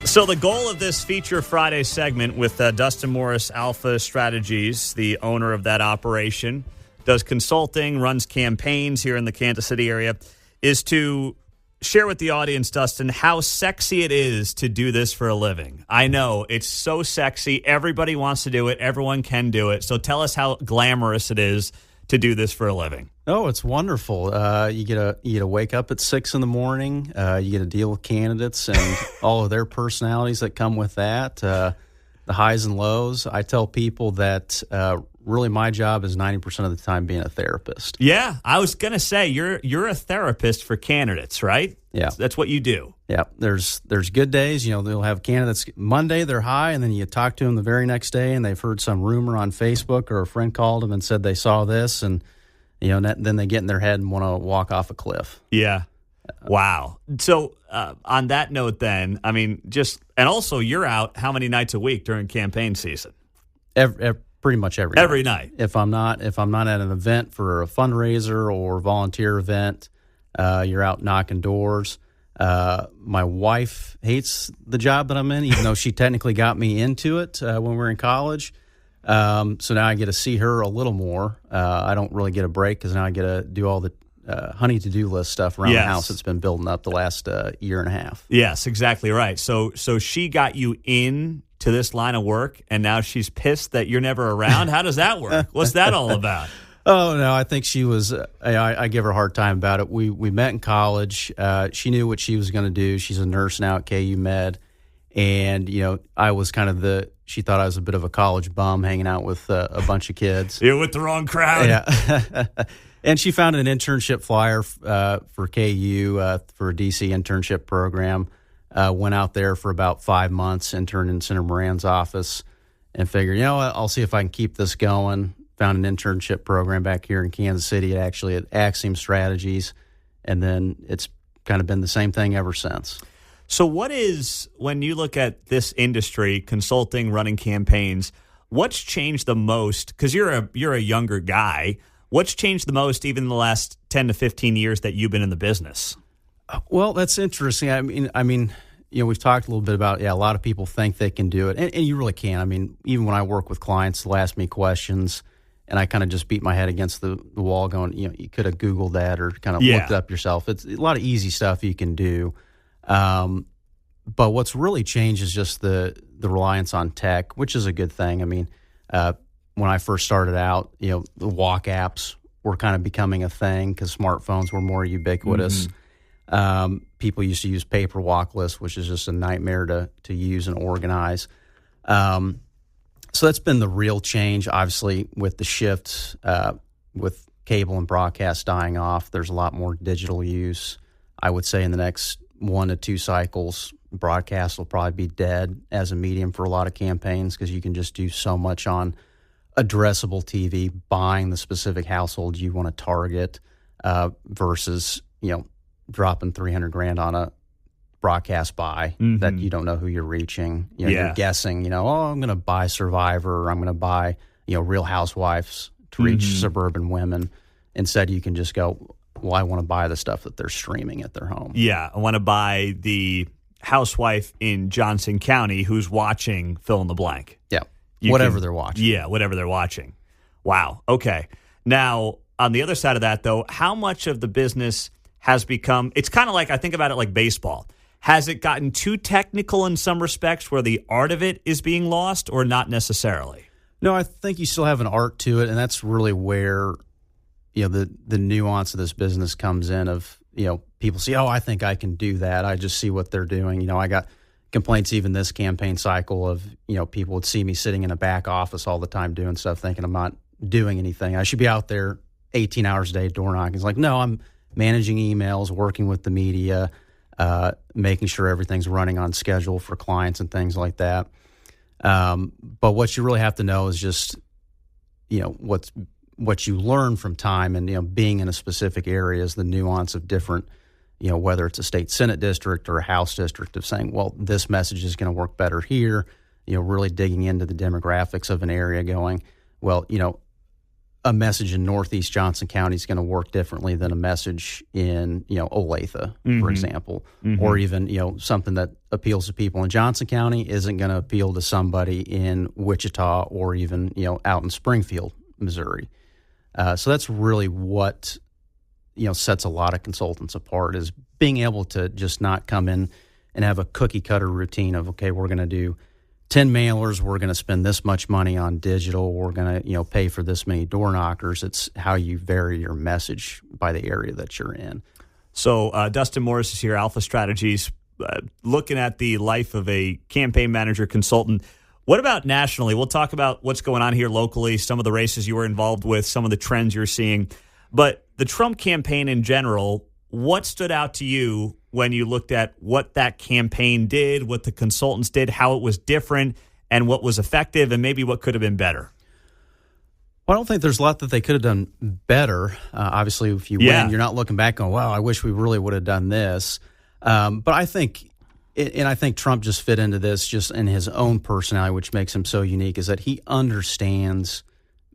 So the goal of this Feature Friday segment with Dustin Morris, Alpha Strategies, the owner of that operation, does consulting, runs campaigns here in the Kansas City area, is to share with the audience, Dustin, how sexy it is to do this for a living. I know, it's so sexy. Everybody wants to do it. Everyone can do it. So tell us how glamorous it is to do this for a living. Oh, it's wonderful. You get to wake up at 6 in the morning. You get to deal with candidates and all of their personalities that come with that, the highs and lows. I tell people that really my job is 90% of the time being a therapist. Yeah, I was going to say, you're a therapist for candidates, right? Yeah. That's what you do. Yeah, there's good days. You know, they'll have candidates Monday, they're high, and then you talk to them the very next day, and they've heard some rumor on Facebook or a friend called them and said they saw this, and then they get in their head and want to walk off a cliff. Yeah. Wow. So on that note, then, I mean, and also you're out how many nights a week during campaign season? Pretty much every night. If I'm not at an event for a fundraiser or volunteer event, you're out knocking doors. My wife hates the job that I'm in, even though she technically got me into it when we were in college. So now I get to see her a little more. I don't really get a break because now I get to do all the honey to-do list stuff around the house that's been building up the last year and a half. Yes, exactly right. So she got you in to this line of work, and now she's pissed that you're never around? How does that work? What's that all about? Oh, no, I think she was I give her a hard time about it. We met in college. She knew what she was going to do. She's a nurse now at KU Med. And, I was she thought I was a bit of a college bum hanging out with a bunch of kids. You're with the wrong crowd. Yeah. And she found an internship flyer for KU for a DC internship program. Went out there for about 5 months, interned in Senator Moran's office, and figured, I'll see if I can keep this going. Found an internship program back here in Kansas City, actually at Axiom Strategies, and then it's kind of been the same thing ever since. So when you look at this industry, consulting, running campaigns, what's changed the most? Because you're a younger guy. What's changed the most even in the last 10 to 15 years that you've been in the business? Well, that's interesting. I mean, we've talked a little bit about, a lot of people think they can do it, and you really can. I mean, even when I work with clients, they'll ask me questions, and I kind of just beat my head against the wall going, you could have Googled that or kind of looked it up yourself. It's a lot of easy stuff you can do. But what's really changed is just the reliance on tech, which is a good thing. I mean, when I first started out, the walk apps were kind of becoming a thing because smartphones were more ubiquitous. Mm-hmm. People used to use paper walk lists, which is just a nightmare to use and organize. So that's been the real change. Obviously, with the shifts, with cable and broadcast dying off, there's a lot more digital use. I would say in the next 1 to 2 cycles, broadcast will probably be dead as a medium for a lot of campaigns because you can just do so much on addressable TV, buying the specific household you want to target versus, dropping $300,000 on a broadcast buy that you don't know who you're reaching. You're guessing, I'm going to buy Survivor, or I'm going to buy, Real Housewives to reach suburban women. Instead, you can just go, well, I want to buy the stuff that they're streaming at their home. Yeah, I want to buy the housewife in Johnson County who's watching fill in the blank. Yeah, whatever they're watching. Yeah, whatever they're watching. Wow, okay. Now, on the other side of that, though, how much of the business has become, it's kind of like, I think about it like baseball. Has it gotten too technical in some respects where the art of it is being lost, or not necessarily? No, I think you still have an art to it, and that's really where the nuance of this business comes in of, people see, I think I can do that. I just see what they're doing. I got complaints even this campaign cycle of, people would see me sitting in a back office all the time doing stuff thinking I'm not doing anything. I should be out there 18 hours a day door knocking. It's like, no, I'm managing emails, working with the media, making sure everything's running on schedule for clients and things like that. But what you really have to know is just, what you learn from time and, being in a specific area is the nuance of different, whether it's a state Senate district or a House district, of saying, well, this message is going to work better here, really digging into the demographics of an area going, well, a message in Northeast Johnson County is going to work differently than a message in, Olathe, for example, or even, something that appeals to people in Johnson County isn't going to appeal to somebody in Wichita or even, out in Springfield, Missouri. So that's really what, sets a lot of consultants apart, is being able to just not come in and have a cookie cutter routine of, okay, we're going to do 10 mailers, we're going to spend this much money on digital, we're going to, pay for this many door knockers. It's how you vary your message by the area that you're in. So Dustin Morris is here, Alpha Strategies, looking at the life of a campaign manager consultant. What about nationally? We'll talk about what's going on here locally, some of the races you were involved with, some of the trends you're seeing. But the Trump campaign in general, what stood out to you when you looked at what that campaign did, what the consultants did, how it was different, and what was effective, and maybe what could have been better? Well, I don't think there's a lot that they could have done better. Obviously, if you win, you're not looking back going, wow, I wish we really would have done this. But I think Trump just fit into this just in his own personality, which makes him so unique, is that he understands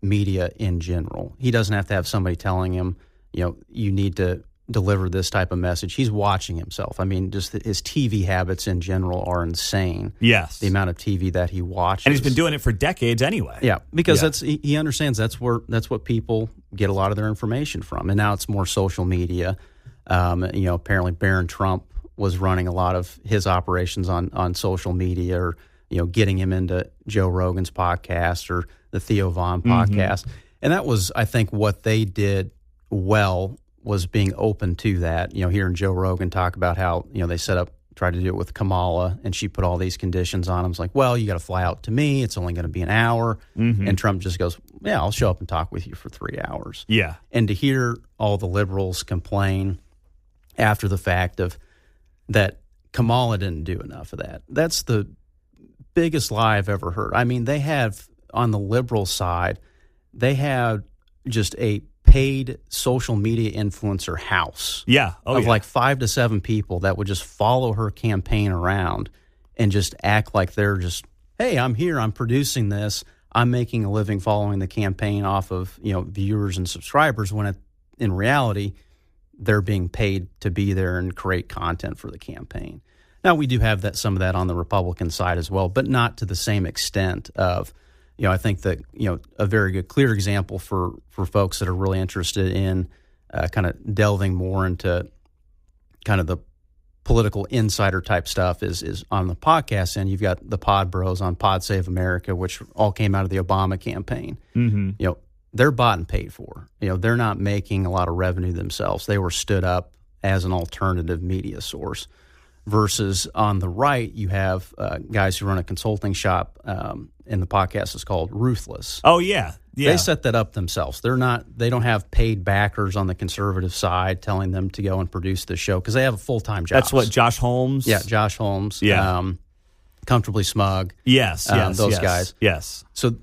media in general. He doesn't have to have somebody telling him, you need to deliver this type of message. He's watching himself. I mean, just his TV habits in general are insane. Yes. The amount of TV that he watches. And he's been doing it for decades anyway. Yeah, because he understands that's what people get a lot of their information from. And now it's more social media. Apparently Barron Trump was running a lot of his operations on social media, or, getting him into Joe Rogan's podcast or the Theo Von podcast. And that was, I think, what they did well, was being open to that. Hearing Joe Rogan talk about how, they tried to do it with Kamala, and she put all these conditions on him. It's like, well, you got to fly out to me. It's only going to be an hour. And Trump just goes, yeah, I'll show up and talk with you for 3 hours. Yeah. And to hear all the liberals complain after the fact of that Kamala didn't do enough of that, that's the biggest lie I've ever heard. I mean, they have, on the liberal side, they have just a paid social media influencer house of like 5 to 7 people that would just follow her campaign around and just act like they're just, hey, I'm here, I'm producing this, I'm making a living following the campaign off of viewers and subscribers, when in reality they're being paid to be there and create content for the campaign. Now, we do have some of that on the Republican side as well, but not to the same extent of, I think that, a very good, clear example for folks that are really interested in kind of delving more into kind of the political insider type stuff is on the podcast end. You've got the Pod Bros on Pod Save America, which all came out of the Obama campaign. They're bought and paid for. They're not making a lot of revenue themselves. They were stood up as an alternative media source. Versus on the right, you have guys who run a consulting shop, and the podcast is called Ruthless. Oh, yeah. They set that up themselves. They don't have paid backers on the conservative side telling them to go and produce the show, because they have a full-time job. That's what, Josh Holmes? Yeah, Josh Holmes. Yeah. Comfortably Smug. Yes, those guys. Yes. So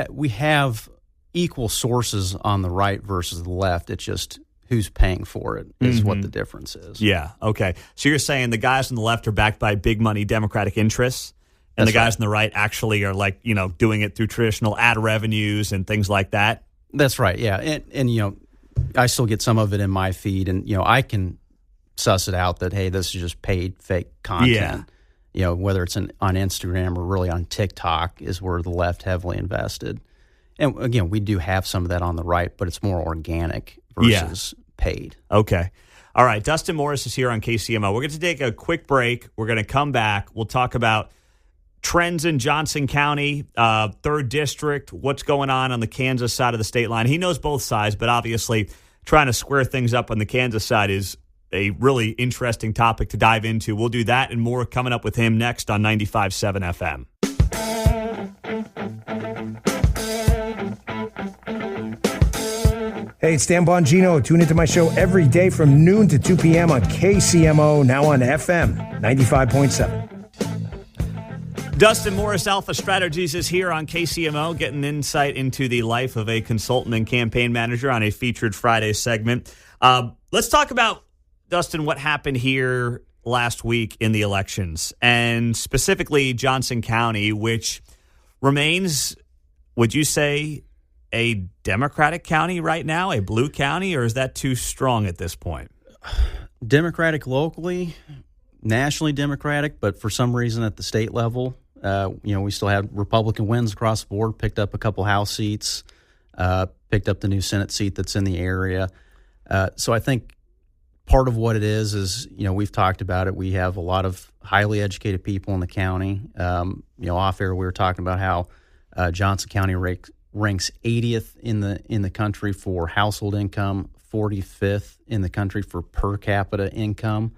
we have equal sources on the right versus the left. It's just who's paying for it is what the difference is. Yeah, okay. So you're saying the guys on the left are backed by big money Democratic interests, and the guys on the right actually are like, doing it through traditional ad revenues and things like that? That's right, yeah. And I still get some of it in my feed, and, I can suss it out that, hey, this is just paid fake content. Yeah. Whether it's on Instagram or really on TikTok is where the left heavily invested. And again, we do have some of that on the right, but it's more organic versus paid. Okay. All right. Dustin Morris is here on KCMO. We're going to take a quick break. We're going to come back. We'll talk about trends in Johnson County, 3rd District, what's going on the Kansas side of the state line. He knows both sides, but obviously trying to square things up on the Kansas side is a really interesting topic to dive into. We'll do that and more coming up with him next on 95.7 FM. Hey, it's Dan Bongino. Tune into my show every day from noon to 2 p.m. on KCMO, now on FM 95.7. Dustin Morris, Alpha Strategies, is here on KCMO, getting insight into the life of a consultant and campaign manager on a featured Friday segment. Let's talk about, Dustin, what happened here last week in the elections, and specifically Johnson County, which remains, would you say, a Democratic county right now, a blue county, or is that too strong at this point? Democratic locally, nationally Democratic, but for some reason at the state level, we still had Republican wins across the board, picked up a couple House seats, picked up the new Senate seat that's in the area. So I think part of what it is, we've talked about it. We have a lot of highly educated people in the county. Off air, we were talking about how Johnson County ranks 80th in the country for household income, 45th in the country for per capita income.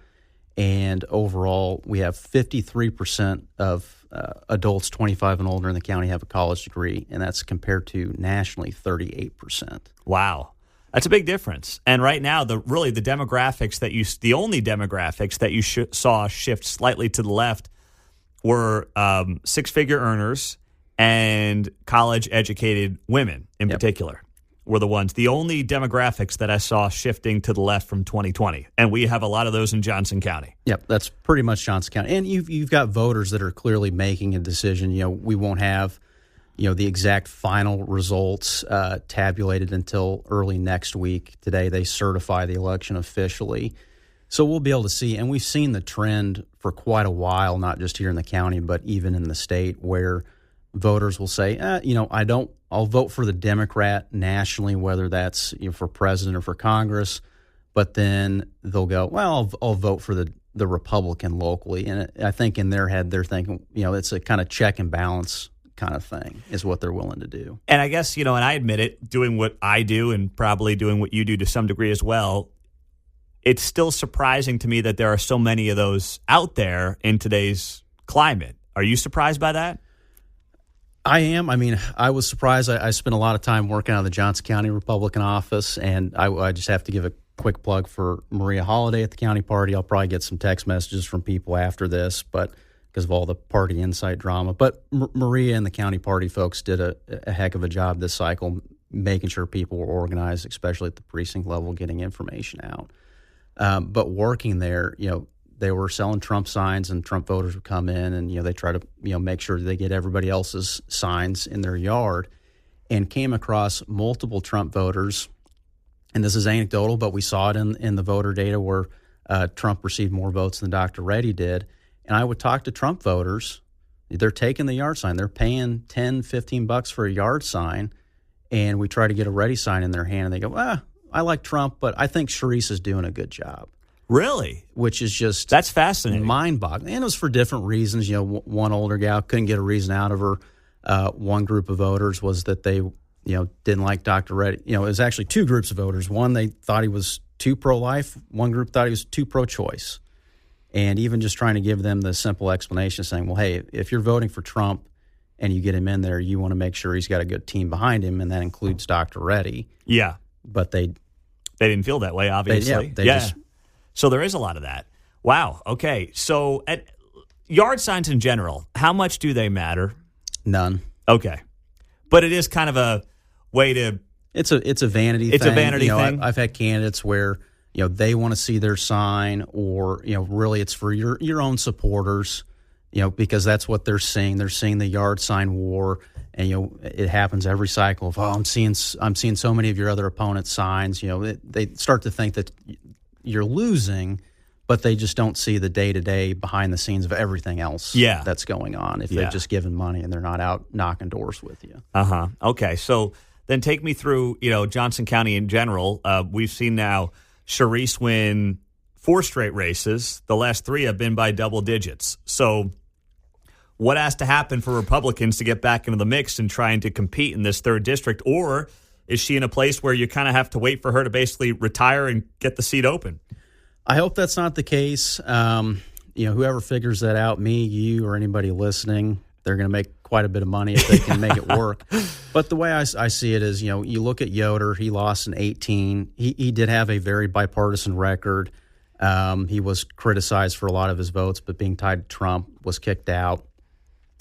And overall, we have 53% of adults 25 and older in the county have a college degree, and that's compared to nationally 38%. Wow. That's a big difference. And right now, the only demographics that you saw shift slightly to the left were six-figure earners and college-educated women in particular were the ones. The only demographics that I saw shifting to the left from 2020. And we have a lot of those in Johnson County. Yep, that's pretty much Johnson County. And you've got voters that are clearly making a decision. We won't have the exact final results tabulated until early next week. Today they certify the election officially. So we'll be able to see, and we've seen the trend for quite a while, not just here in the county, but even in the state, where voters will say, I'll vote for the Democrat nationally, whether that's for president or for Congress, but then they'll go, well, I'll vote for the Republican locally. And I think in their head, they're thinking, it's a kind of check and balance kind of thing is what they're willing to do. And I guess, and I admit it, doing what I do and probably doing what you do to some degree as well, it's still surprising to me that there are so many of those out there in today's climate. Are you surprised by that? I am. I mean, I was surprised. I spent a lot of time working out of the Johnson County Republican office, and I just have to give a quick plug for Maria Holiday at the county party. I'll probably get some text messages from people after this, but because of all the party insight drama. But Maria and the county party folks did a heck of a job this cycle, making sure people were organized, especially at the precinct level, getting information out. But working there, they were selling Trump signs, and Trump voters would come in and, they try to, make sure they get everybody else's signs in their yard, and came across multiple Trump voters. And this is anecdotal, but we saw it in the voter data where Trump received more votes than Dr. Reddy did. And I would talk to Trump voters. They're taking the yard sign. They're paying $10, $15 for a yard sign. And we try to get a Reddy sign in their hand, and they go, I like Trump, but I think Sharice is doing a good job. Really? Which is just that's fascinating, mind-boggling. And it was for different reasons. One older gal couldn't get a reason out of her. One group of voters was that they, didn't like Dr. Reddy. It was actually two groups of voters. One, they thought he was too pro-life. One group thought he was too pro-choice. And even just trying to give them the simple explanation, saying, well, hey, if you're voting for Trump and you get him in there, you want to make sure he's got a good team behind him, and that includes Dr. Reddy. Yeah. But they didn't feel that way, obviously. So there is a lot of that. Wow. Okay. So at yard signs in general, how much do they matter? None. Okay. But it is kind of a way to... It's a vanity thing. It's a vanity thing. I've had candidates where, they want to see their sign, or, really it's for your own supporters, because that's what they're seeing. They're seeing the yard sign war. And it happens every cycle of, I'm seeing so many of your other opponents' signs. They start to think that you're losing, but they just don't see the day-to-day behind the scenes of everything else that's going on if they've just given money and they're not out knocking doors with you. Okay, so then take me through, Johnson County in general. We've seen now Sharice win 4 straight races. The last 3 have been by double digits. So what has to happen for Republicans to get back into the mix and trying to compete in this 3rd district? Or is she in a place where you kind of have to wait for her to basically retire and get the seat open? I hope that's not the case. Whoever figures that out, me, you, or anybody listening, they're going to make quite a bit of money if they can make it work. But the way I see it is, you look at Yoder, he lost in 2018. He did have a very bipartisan record. He was criticized for a lot of his votes, but being tied to Trump, was kicked out.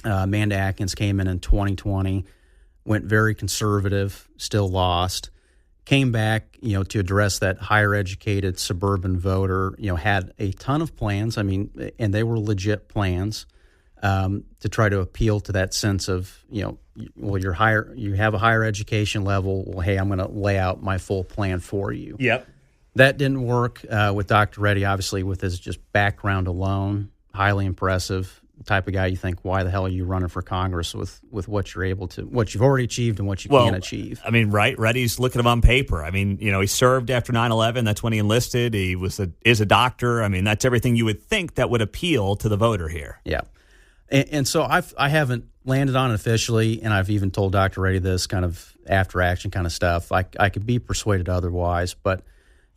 Amanda Atkins came in 2020, went very conservative, still lost. Came back, to address that higher educated suburban voter, had a ton of plans. I mean, and they were legit plans. to try to appeal to that sense of, well, you have a higher education level. Well, hey, I'm going to lay out my full plan for you. Yep. That didn't work with Dr. Reddy, obviously, with his just background alone. Highly impressive type of guy. You think, why the hell are you running for Congress with what you're able to, what you've already achieved and what you can achieve? I mean, right. Reddy's looking at him on paper. I mean, he served after 9/11. That's when he enlisted. He is a doctor. I mean, that's everything you would think that would appeal to the voter here. Yeah. And so I haven't landed on it officially, and I've even told Dr. Reddy this kind of after action kind of stuff. I could be persuaded otherwise, but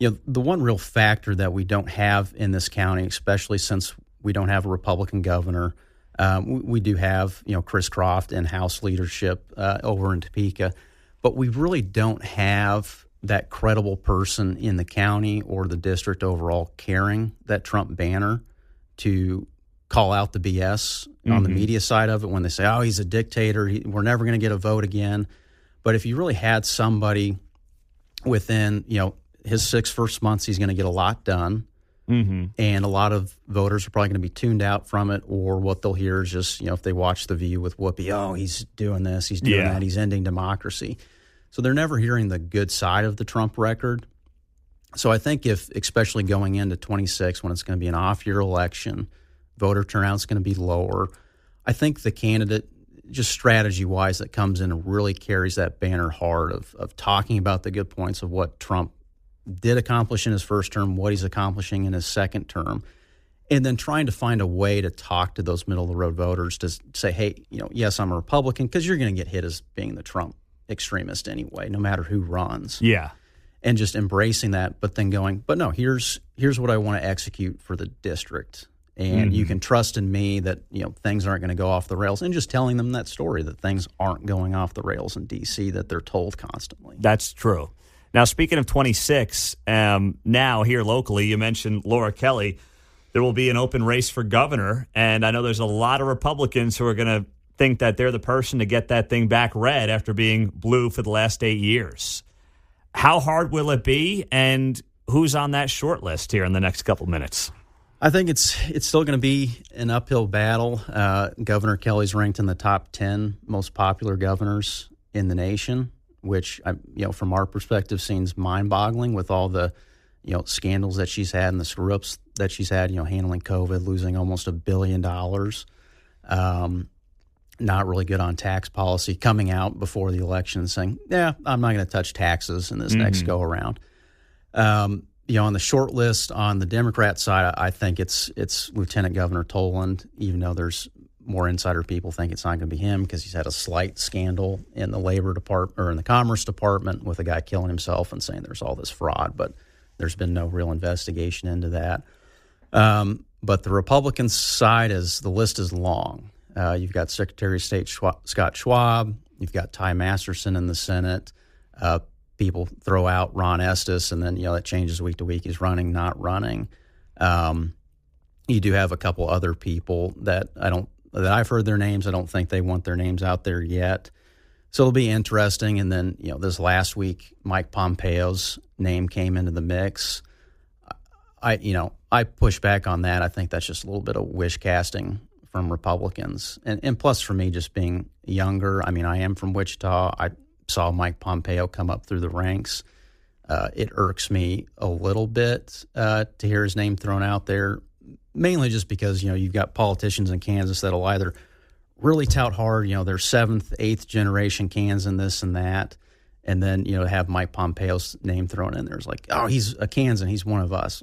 the one real factor that we don't have in this county, especially since we don't have a Republican governor, we do have Chris Croft and House leadership over in Topeka, but we really don't have that credible person in the county or the district overall carrying that Trump banner to call out the BS on the media side of it when they say, oh, he's a dictator, we're never going to get a vote again. But if you really had somebody within, his 6 first months, he's going to get a lot done. And a lot of voters are probably going to be tuned out from it, or what they'll hear is just, if they watch The View with Whoopi, oh, he's doing this, he's doing that, he's ending democracy. So they're never hearing the good side of the Trump record. So I think especially going into 26, when it's going to be an off-year election, voter turnout's going to be lower, I think the candidate, just strategy-wise, that comes in and really carries that banner hard of talking about the good points of what Trump did accomplish in his first term, what he's accomplishing in his second term, and then trying to find a way to talk to those middle-of-the-road voters to say, hey, yes, I'm a Republican, because you're going to get hit as being the Trump extremist anyway, no matter who runs. Yeah. And just embracing that, but then going, but no, here's what I want to execute for the district. And you can trust in me that, things aren't going to go off the rails, and just telling them that story that things aren't going off the rails in D.C. that they're told constantly. That's true. Now, speaking of 26, now here locally, you mentioned Laura Kelly. There will be an open race for governor, and I know there's a lot of Republicans who are going to think that they're the person to get that thing back red after being blue for the last 8 years. How hard will it be, and who's on that short list here in the next couple minutes? I think it's still going to be an uphill battle. Governor Kelly's ranked in the top 10 most popular governors in the nation, which, from our perspective, seems mind-boggling with all the, scandals that she's had and the screw-ups that she's had, handling COVID, losing almost $1 billion, not really good on tax policy, coming out before the election saying, yeah, I'm not going to touch taxes in this next go-around. On the short list on the Democrat side, I think it's Lieutenant Governor Toland, even though there's more insider people think it's not going to be him because he's had a slight scandal in the Labor Department or in the Commerce Department with a guy killing himself and saying there's all this fraud, but there's been no real investigation into that. But the Republican side the list is long. You've got Secretary of State Scott Schwab, you've got Ty Masterson in the Senate. People throw out Ron Estes, and then that changes week to week. He's running, not running. You do have a couple other people that I've heard their names. I don't think they want their names out there yet. So it'll be interesting. And then this last week, Mike Pompeo's name came into the mix. I push back on that. I think that's just a little bit of wish casting from Republicans, and plus for me, just being younger. I mean, I am from Wichita. I saw Mike Pompeo come up through the ranks. It irks me a little bit to hear his name thrown out there, mainly just because, you've got politicians in Kansas that'll either really tout hard, they're 7th, 8th generation Kansan, this and that, and then, have Mike Pompeo's name thrown in there. It's like, oh, he's a Kansan, he's one of us.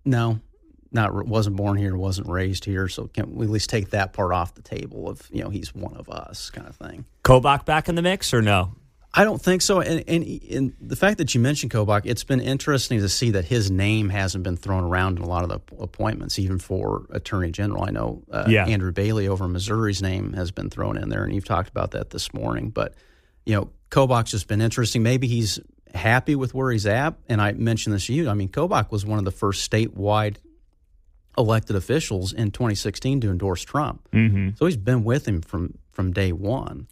No, wasn't born here, wasn't raised here, so can we at least take that part off the table of, he's one of us kind of thing. Kobach back in the mix or no? I don't think so. And the fact that you mentioned Kobach, it's been interesting to see that his name hasn't been thrown around in a lot of the appointments, even for Attorney General. I know Andrew Bailey over in Missouri's name has been thrown in there, and you've talked about that this morning. But, Kobach's just been interesting. Maybe he's happy with where he's at, and I mentioned this to you. I mean, Kobach was one of the first statewide elected officials in 2016 to endorse Trump. Mm-hmm. So he's been with him from day one.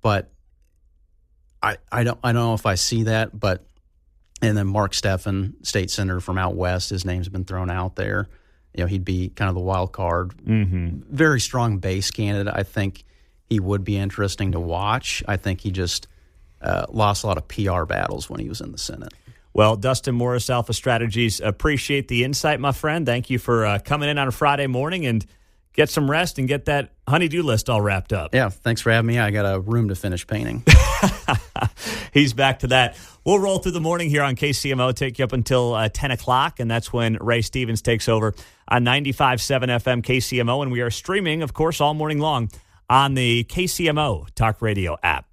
But I don't know if I see that. But and then Mark Steffen, state senator from out west, his name's been thrown out there. he'd be kind of the wild card. Very strong base candidate. I think he would be interesting to watch. I think he just lost a lot of PR battles when he was in the Senate. Well, Dustin Morris, Alpha Strategies, appreciate the insight, my friend. Thank you for coming in on a Friday morning, and get some rest and get that honey-do list all wrapped up. Yeah, thanks for having me. I got a room to finish painting. He's back to that. We'll roll through the morning here on KCMO, take you up until 10 o'clock, and that's when Ray Stevens takes over on 95.7 FM KCMO, and we are streaming, of course, all morning long on the KCMO Talk Radio app.